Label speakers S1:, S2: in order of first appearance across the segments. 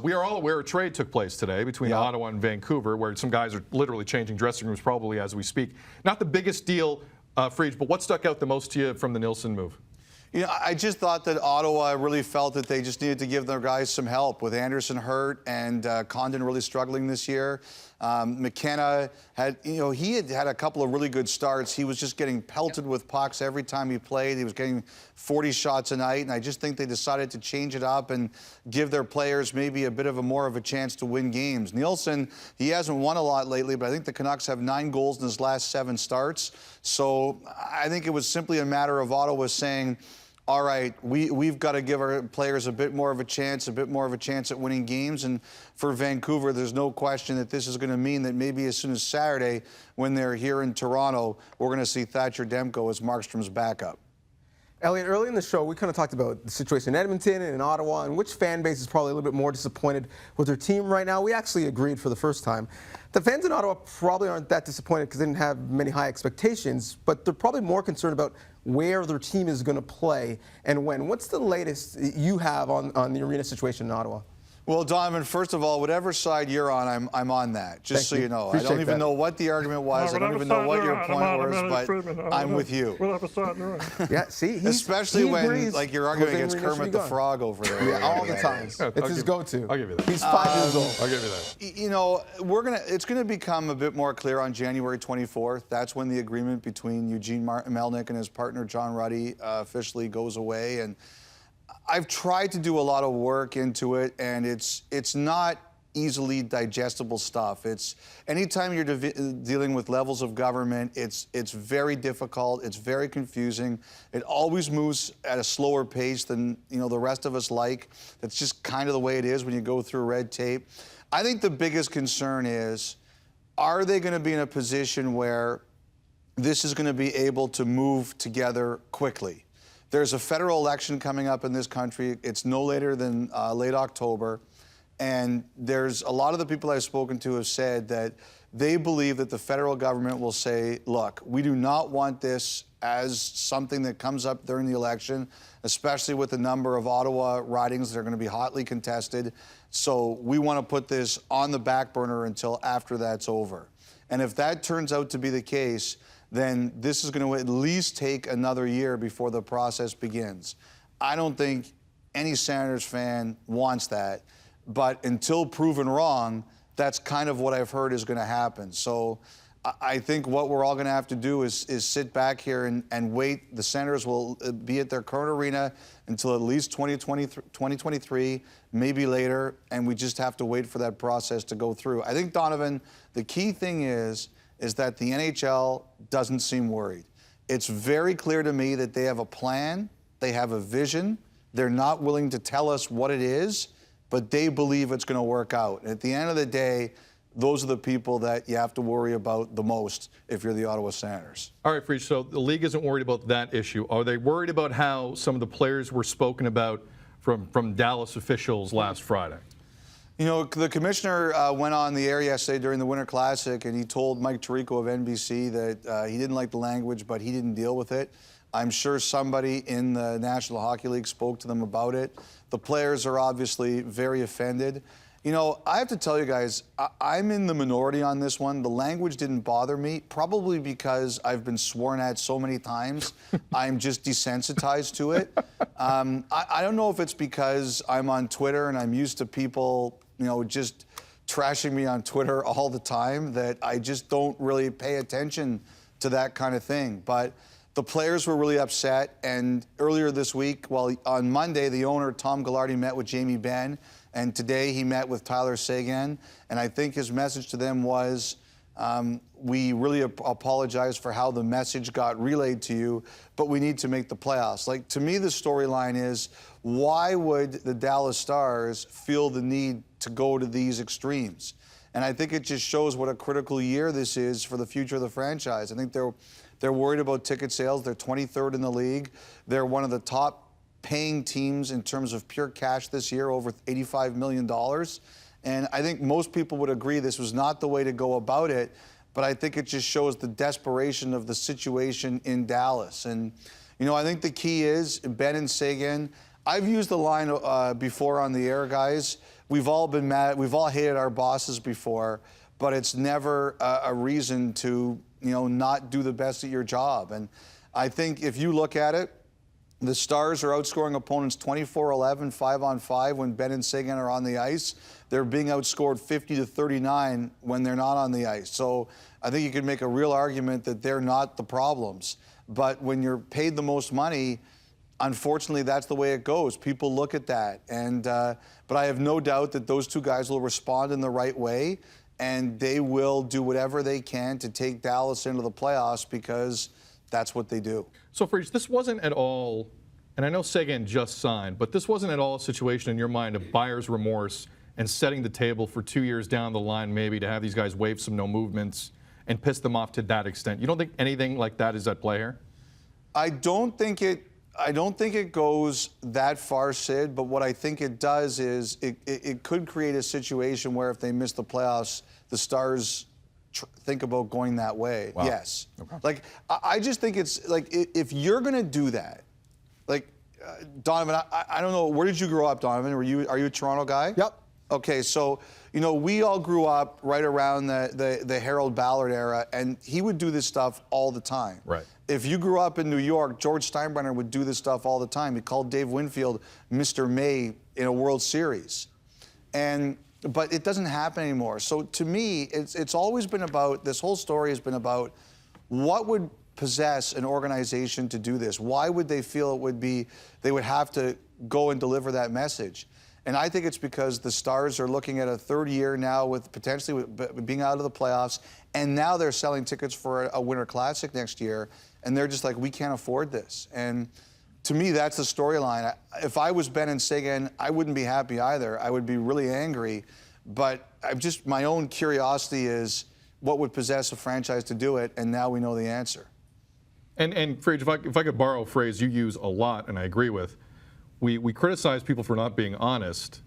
S1: we are all aware a trade took place today between Ottawa and Vancouver, where some guys are literally changing dressing rooms probably as we speak. Not the biggest deal, Friedge, but what stuck out the most to you from the Nilsson move?
S2: You know, I just thought that Ottawa really felt that they just needed to give their guys some help with Anderson hurt and Condon really struggling this year. McKenna had, he had a couple of really good starts. He was just getting pelted with pucks every time he played. He was getting 40 shots a night, and I just think they decided to change it up and give their players maybe a bit of more of a chance to win games. Nilsson, he hasn't won a lot lately, but I think the Canucks have 9 goals in his last 7 starts. So I think it was simply a matter of Ottawa saying, all right, we've got to give our players a bit more of a chance at winning games. And for Vancouver, there's no question that this is going to mean that maybe as soon as Saturday, when they're here in Toronto, we're going to see Thatcher Demko as Markstrom's backup.
S3: Elliotte, early in the show, we kind of talked about the situation in Edmonton and in Ottawa and which fan base is probably a little bit more disappointed with their team right now. We actually agreed for the first time. The fans in Ottawa probably aren't that disappointed because they didn't have many high expectations, but they're probably more concerned about where their team is going to play and when. What's the latest you have on the arena situation in Ottawa?
S2: Well, Donovan, first of all, whatever side you're on, I'm on that, just so you know.
S3: Appreciate
S2: I don't even know what the argument was. I don't even know what your point was, but I'm with you.
S3: Yeah, see,
S2: especially when you're arguing against Kermit the Frog over there.
S3: Yeah, all the time. It's his go-to.
S1: I'll give you that.
S3: He's 5 years old.
S1: I'll give you that.
S2: You know, it's gonna become a bit more clear on January 24th. That's when the agreement between Eugene Melnick and his partner John Ruddy officially goes away. And I've tried to do a lot of work into it, and it's not easily digestible stuff. It's anytime you're dealing with levels of government, it's very difficult. It's very confusing. It always moves at a slower pace than the rest of us like. That's just kind of the way it is when you go through red tape. I think the biggest concern is, are they going to be in a position where this is going to be able to move together quickly? There's a federal election coming up in this country. It's no later than late October. And there's a lot of the people I've spoken to have said that they believe that the federal government will say, look, we do not want this as something that comes up during the election, especially with the number of Ottawa ridings that are going to be hotly contested. So we want to put this on the back burner until after that's over. And if that turns out to be the case, then this is going to at least take another year before the process begins. I don't think any Senators fan wants that, but until proven wrong, that's kind of what I've heard is going to happen. So I think what we're all going to have to do is sit back here and wait. The Senators will be at their current arena until at least 2023, maybe later, and we just have to wait for that process to go through. I think, Donovan, the key thing is that the NHL doesn't seem worried. It's very clear to me that they have a plan, they have a vision, they're not willing to tell us what it is, but they believe it's going to work out. And at the end of the day, those are the people that you have to worry about the most if you're the Ottawa Senators.
S1: All right, Friedge, so the league isn't worried about that issue. Are they worried about how some of the players were spoken about from Dallas officials last Friday?
S2: You know, the commissioner went on the air yesterday during the Winter Classic, and he told Mike Tirico of NBC that he didn't like the language, but he didn't deal with it. I'm sure somebody in the National Hockey League spoke to them about it. The players are obviously very offended. You know, I have to tell you guys, I'm in the minority on this one. The language didn't bother me, probably because I've been sworn at so many times. I'm just desensitized to it. I don't know if it's because I'm on Twitter and I'm used to people just trashing me on Twitter all the time, that I just don't really pay attention to that kind of thing. But the players were really upset, and earlier this week, on Monday, the owner, Tom Ghilardi, met with Jamie Benn, and today he met with Tyler Seguin, and I think his message to them was, we really apologize for how the message got relayed to you, but we need to make the playoffs. Like, to me, the storyline is, why would the Dallas Stars feel the need to go to these extremes? And I think it just shows what a critical year this is for the future of the franchise. I think they're worried about ticket sales. They're 23rd in the league. They're one of the top paying teams in terms of pure cash this year, over $85 million. And I think most people would agree this was not the way to go about it, but I think it just shows the desperation of the situation in Dallas. And, I think the key is Benn and Seguin. I've used the line before on the air, guys. we've all been mad. We've all hated our bosses before, but it's never a reason to, not do the best at your job. And I think if you look at it, the Stars are outscoring opponents 24-11, 5-on-5 when Benn and Seguin are on the ice. They're being outscored 50-39 when they're not on the ice. So I think you could make a real argument that they're not the problems. But when you're paid the most money, unfortunately, that's the way it goes. People look at that. But I have no doubt that those two guys will respond in the right way, and they will do whatever they can to take Dallas into the playoffs because that's what they do.
S1: So, Friedge, this wasn't at all, and I know Seguin just signed, but this wasn't at all a situation in your mind of buyer's remorse and setting the table for 2 years down the line maybe to have these guys waive some no movements and piss them off to that extent. You don't think anything like that is at play here?
S2: I don't think it goes that far, Sid, but what I think it does is it could create a situation where if they miss the playoffs, the Stars think about going that way.
S1: Wow.
S2: Yes.
S1: Okay.
S2: Like, I just think it's like if you're going to do that, like Donnovan, I don't know, where did you grow up, Donnovan? Are you a Toronto guy?
S3: Yep.
S2: Okay, so, we all grew up right around the Harold Ballard era, and he would do this stuff all the time.
S1: Right.
S2: If you grew up in New York, George Steinbrenner would do this stuff all the time. He called Dave Winfield Mr. May in a World Series. But it doesn't happen anymore. So to me, it's always been about, this whole story has been about what would possess an organization to do this? Why would they feel they would have to go and deliver that message? And I think it's because the Stars are looking at a third year now with potentially being out of the playoffs, and now they're selling tickets for a Winter Classic next year, and they're just like, we can't afford this. And to me, that's the storyline. If I was Benn and Seguin, I wouldn't be happy either. I would be really angry. But my own curiosity is what would possess a franchise to do it, and now we know the answer.
S1: And Friedge, if I could borrow a phrase you use a lot, and I agree with, we criticize people for not being honest.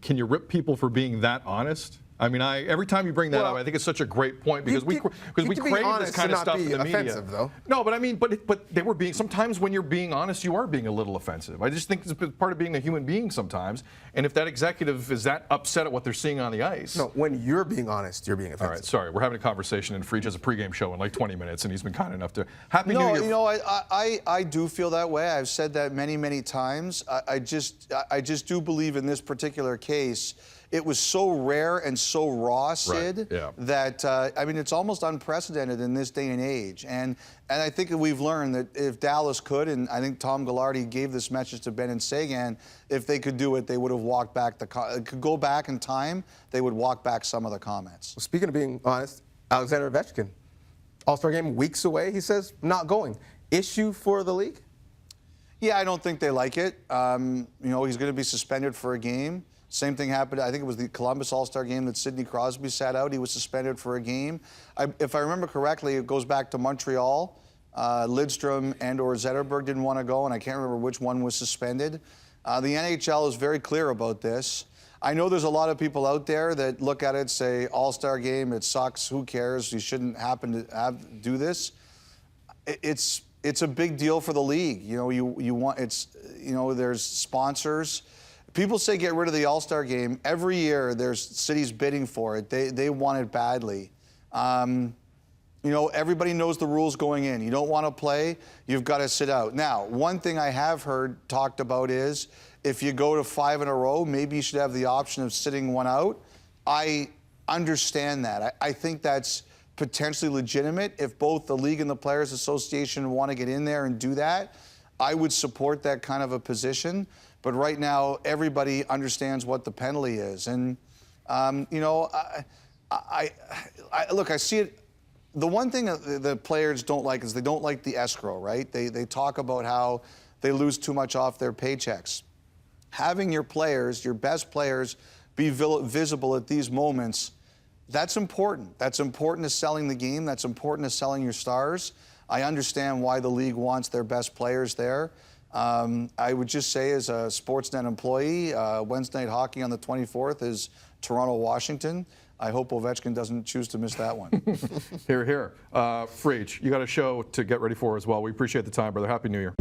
S1: Can you rip people for being that honest? I mean, every time you bring that up, I think it's such a great point because we crave this kind of stuff in the media.
S3: Though.
S1: No, but I mean, but they were being. Sometimes when you're being honest, you are being a little offensive. I just think it's part of being a human being sometimes. And if that executive is that upset at what they're seeing on the ice,
S3: no, when you're being honest, you're being offensive.
S1: All right, sorry, we're having a conversation, and Friedge has a pregame show in like 20 minutes, and he's been kind enough to. Happy New Year.
S2: I do feel that way. I've said that many times. I just do believe in this particular case. It was so rare and so raw, Sid, that, it's almost unprecedented in this day and age. And I think that we've learned that if Dallas could, and I think Tom Ghilardi gave this message to Benn and Seguin, if they could do it, they would have walked back could go back in time, they would walk back some of the comments.
S3: Well, speaking of being honest, Alexander Ovechkin, All-Star game weeks away, he says, not going. Issue for the league?
S2: Yeah, I don't think they like it. He's going to be suspended for a game. Same thing happened, I think it was the Columbus All-Star game that Sidney Crosby sat out. He was suspended for a game. If I remember correctly, it goes back to Montreal. Lidstrom and/or Zetterberg didn't want to go, and I can't remember which one was suspended. The NHL is very clear about this. I know there's a lot of people out there that look at it, say, All-Star game, it sucks, who cares, you shouldn't happen to do this. It's a big deal for the league. There's sponsors. People say get rid of the All-Star game. Every year there's cities bidding for it. They want it badly. Everybody knows the rules going in. You don't want to play, you've got to sit out. Now, one thing I have heard talked about is if you go to 5 in a row, maybe you should have the option of sitting one out. I understand that. I think that's potentially legitimate. If both the league and the Players Association want to get in there and do that, I would support that kind of a position. But right now, everybody understands what the penalty is. And, look, I see it. The one thing that the players don't like is they don't like the escrow, right? They talk about how they lose too much off their paychecks. Having your players, your best players, be visible at these moments, that's important. That's important to selling the game. That's important to selling your stars. I understand why the league wants their best players there. I would just say as a Sportsnet employee, Wednesday night hockey on the 24th is Toronto, Washington. I hope Ovechkin doesn't choose to miss that one.
S1: Here. Friedge, you got a show to get ready for as well. We appreciate the time, brother. Happy New Year.